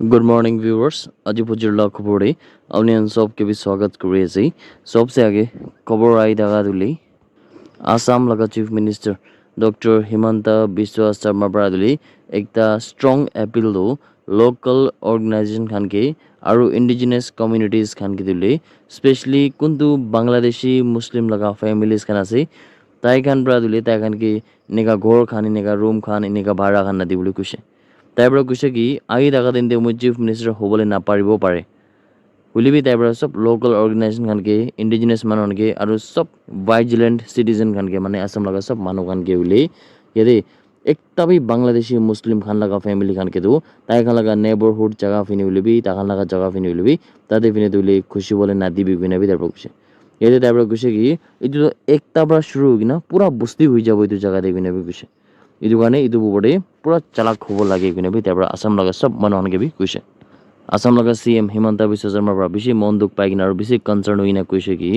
good morning viewers आज बुजुर्ग खबरे अपने सबके भी स्वागत करे सबसे आगे खबर आई दागा दुली आसाम लगा chief minister doctor Himanta Biswa Sarma बरादुली एकता स्ट्रॉन्ग अपील दो लोकल ऑर्गेनाइजेशन खान के और इंडिजिनस कम्युनिटीज खान के दुली स्पेशली कुंतु बांग्लादेशी मुस्लिम लगा फैमिलीज खान आसे ताई खान बरादुली ताई खान के निका घर खान निका रूम खान निका भाड़ा खान नदी बोले कुछ তাইৰ কৈছে কি আহি থকা দিনতে মই চিফ মিনিষ্টাৰ হ'বলৈ নাপাৰিব পাৰে বুলিবি তাইৰ সব লোকেল অৰ্গেনাইজেশ্যন খানকে ইণ্ডিজিনাছ মানুহকে আৰু সব ভাইজিলেণ্ট চিটিজেন খানকে মানে আসাম লগা সব মানুহ খানকে বুলি ইয়াতে একটা भी বাংলাদেশী মুসলিম খান লগা ফ্যামিলি খানকে তো তাই খান লগা নেবারহুড জায়গা ফিনি উলিবি তাখান লগা জায়গা ফিনি উলিবি তাতে ফিনি তুলি খুশি বলে না দিবি কিনাবি তারপর কৈছে ইয়াতে তারপর কৈছে কি এইটো একটা পৰা শুরু হৈ কিনা পুরা বস্তি হৈ যাব এইটো জায়গা দেবি কিনাবি কৈছে इदु गाने इदु बुबडे पूरा चलाक खबर लागे किने भी त्याबरा आसाम लगा सब मनहनके भी कुइसे आसाम लगा सीएम हिमंता बिश्व शर्मा बरा बेसी मन दुख पाइकिन और बेसी कन्सर्न होइना कुइसे कि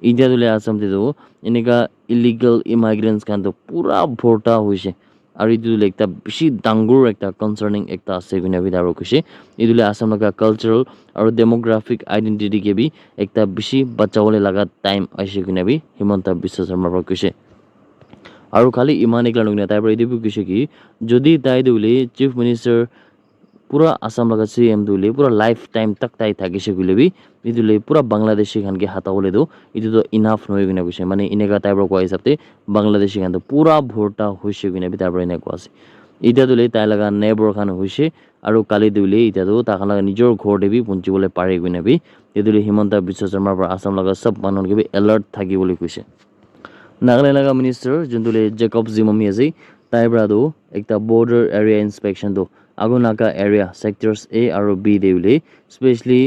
इन्डिया दुले आसाम ते दो इनेका इलिगल इमाइग्रेंट्स कान तो पूरा भोटा होइसे और इदुले एकता बेसी डांगुर एकता कन्सर्निंग एकता आसे किने भी दारो कुइसे इदुले आसाम लगा कल्चरल और डेमोग्राफिक आइडेंटिटी के भी एकता बेसी बचावले लगा टाइम आइसे किने भी हिमंता बिश्व शर्मा बरा कुइसे और खाली इमान एक लड़ने ताई पर इधर भी किसी की जोधी ताई दुले चीफ मिनिस्टर पूरा आसाम लगा सीएम दुले पूरा लाइफ टाइम तक ताई था किसी को ले भी इधुले पूरा बांग्लादेशी खान के हाथा बोले दो इधर तो इनाफ नहीं बिना कुछ माने इन्हें का ताई पर कोई हिसाब से बांग्लादेशी खान तो पूरा भोटा हुई बिना भी ताई पर इन्हें को आसे इधर दुले ताई लगा नेबर खान हुई और काली दुले इधर तो ताकन लगा निजोर घोड़े भी पुंची बोले पारे बिना भी इधुले हिमंता बिश्व शर्मा पर आसाम लगा सब मानों के भी अलर्ट था कि बोले कुछ नागालैंड लगा मिनिस्टर जुनतुले जेकब जिममी आसे ताइब्रादो एकता बॉर्डर एरिया इंस्पेक्शन दो आगोनाका एरिया सेक्टर्स ए और बी देउले स्पेशली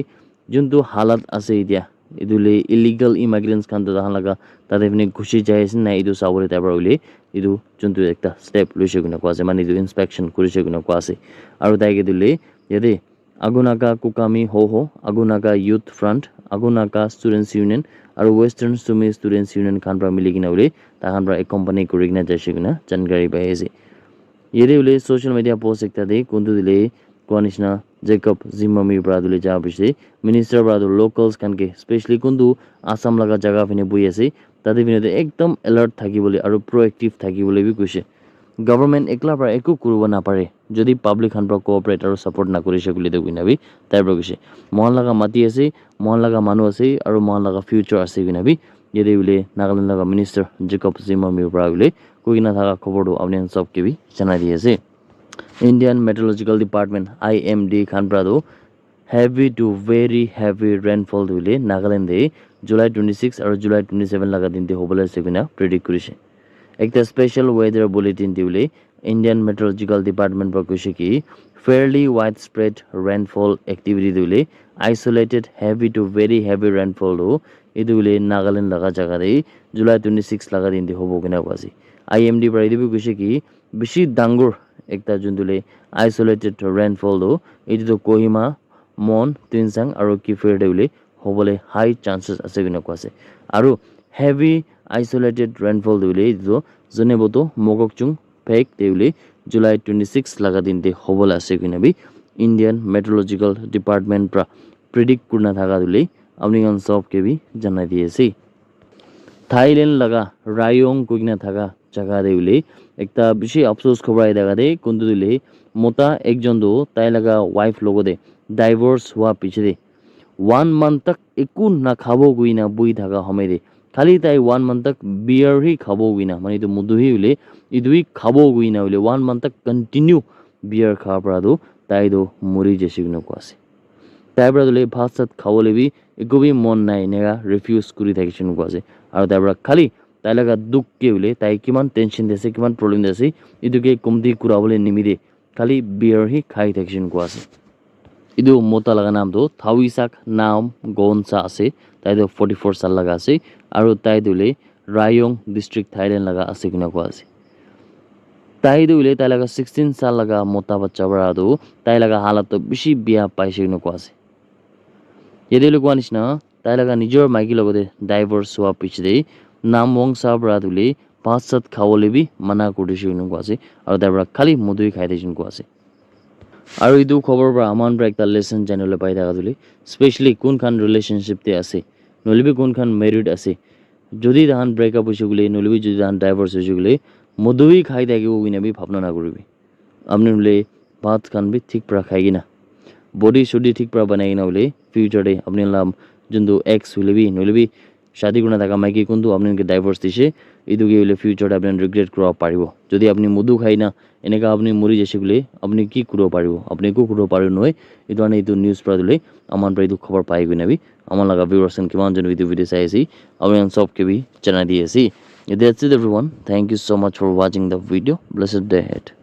जुनतु हालत आसे इदिया इदुले इलीगल इमिग्रेंट्स खान तो ताहान लगा ताते पनि घुसी जायस ना इदु साबले ताइब्रा उले इदु जुनतु एकता स्टेप लुइसे गुना कोआसे माने इदु इंस्पेक्शन करिसे गुना कोआसे और ताइके दुले यदि आगोनाका कुकामी हो आगोनाका यूथ फ्रंट आगोनाका स्टूडेंट्स यूनियन और वेस्टर्न सुमी स्टूडेंट्स यूनियन खान पर मिली किना उले ताहान पर एक कंपनी को रिगना जैसे किना जानकारी पाएसे येरे उले सोशल मीडिया पोस्ट एकता दे कुंतु दिले कोनिसना जेकब जिम्ममी ब्रादुले जा बिसे मिनिस्टर ब्रादु लोकल्स खान के स्पेशली कुंतु आसाम लगा जगह फिने बुइसे ताते फिने एकदम अलर्ट থাকি বলে और प्रोएक्टिव থাকি বলে भी कुछ गवर्नमेंट एकला पर एको करब ना पारे যদি পাবলিক খান पर कोऑपरेट और सपोर्ट ना करिसे गुले देबि नाबि ताइर पर कुछ मोहन लगा माती আছে मोहन लगा मानु আছে और मोहन लगा फ्यूचर আছে किनाबि यदि उले नागालैंड लगा मिनिस्टर जेकब जिम्ममी ब्रादुले कोइना थाका खबर दो अपने सबके भी जना दिएছে इंडियन मेट्रोलॉजिकल डिपार्टमेंट आईएमडी खान प्रादो heavy to very heavy rainfall दुले नागालैंड दे जुलाई 26 और जुलाई 27 लगा दिन दे होबले सेबिना प्रेडिक्ट करिसे एकटा स्पेशल वेदर बुलेटिन दिउले इंडियन मेट्रोलॉजिकल डिपार्टमेंट पर कइसे कि fairly widespread rainfall activity Dhule isolated heavy to very heavy rainfall दो इदुले नागालैंड लगा जगह दे जुलाई 26 लगा दिन दे होबो किना पासी आईएमडी पर इदु कइसे कि बेसी डांगुर एकटा जुनदुले आइसोलेटेड रेनफॉल दो इदु तो कोहिमा मन ट्विनसांग और किफिर देउले होबले हाई चांसेस আছে কিনা কোয়াছে আৰু হেভি আইসোলেটেড রেনফল দেউলে ইদু জনেবতো মগকচুং ফেক দেউলে जुलाई 26 लगा दिन दे होबले আছে কিনা বি इंडियन मेट्रोलॉजिकल डिपार्टमेंट प्रा प्रेडिक्ट करना थाका दुले अपनी सब के भी जना दिएছে थाईलैंड लगा रायोंग कोइना थाका जगह देउले एकता बेसी अफसोस खबर आइ দেখা दे कुंतु दिले मोता एकजन दो ताई लगा वाइफ लोगो दे डाइवोर्स हुआ पीछे दे 1 मंथ तक एकु ना खाबो गुइना बुई थाका हमे दे खाली ताई 1 मंथ तक बियर ही खाबो गुइना माने तो मुदु ही उले इदुई खाबो गुइना उले 1 मंथ तक कंटिन्यू बियर खा परादो ताई दो मुरी जेसी गुना कोआसे ताई ब्रादुले भात सात खावले भी एको भी मन नाइ नेगा रिफ्यूज करि थाकिसन कोआसे और ताई ब्रा खाली ताई लगा दुख के उले ताई किमान टेंशन देसे किमान प्रॉब्लम देसे इदुके कमती कुराबले निमिदे खाली बियर ही खाइ थाकिसन कोआसे इदु मोता लगा नाम दो थाविसाक नाम गोनसा आसे ताई दो 44 साल लगा आसे और ताई दुले रायोंग डिस्ट्रिक्ट थाईलैंड लगा आसे किना को आसे ताई दुले ताई लगा 16 साल लगा मोता बच्चा बड़ा दो ताई लगा हालत तो बेसी बिया पाइसे किना को आसे यदि लोगवा निसना ताई लगा निजोर माइकी लगदे डाइवोर्स हुआ पिछदे नाम वंसा बड़ा दुले 5-7 खावले भी मना करिसे किना को आसे और ताई बड़ा खाली मधुई खाइ दिसिन को आसे আৰু এইটো খবৰ পৰা আমাৰ পৰা একটা লেসন জানিবলৈ পাই থাকা তুলি স্পেশালি কোনখান রিলেশনশিপতে আছে নলিবি কোনখান মেরিড আছে যদি তাহান ব্রেকআপ হৈছে বুলি নলিবি যদি তাহান ডাইভোর্স হৈছে বুলি মদুই খাই থাকিব বিনাবি ভাবনা না কৰিবি আপনি বলে ভাত খান বি ঠিক পৰা খাই কিনা বডি শুডি ঠিক পৰা বনাই কিনা বলে ফিউচারে আপনি লাম যোনটো এক্স হইলেবি নলিবি শাদি করনা থাকা মাইকি কোনটো আপনাকে ডাইভোর্স দিছে এইটো কি হলে ফিউচারে আপনি রিগ্রেট কৰিব পাৰিব যদি আপনি মধু খাই না এনেকা আপনি মৰি যাইছে বুলি আপনি কি কৰিব পাৰিব আপনি একো কৰিব পাৰিব নহয় এইটো মানে এইটো নিউজ পৰা দিলে আমাৰ পৰা এইটো খবৰ পাই গৈ নাবি আমাৰ লগা ভিউৱাৰ্স কিমান জন ভিডিও চাই আছে আমি সবকে বি জানাই দি আছি that's it everyone thank you so much for watching the video blessed day ahead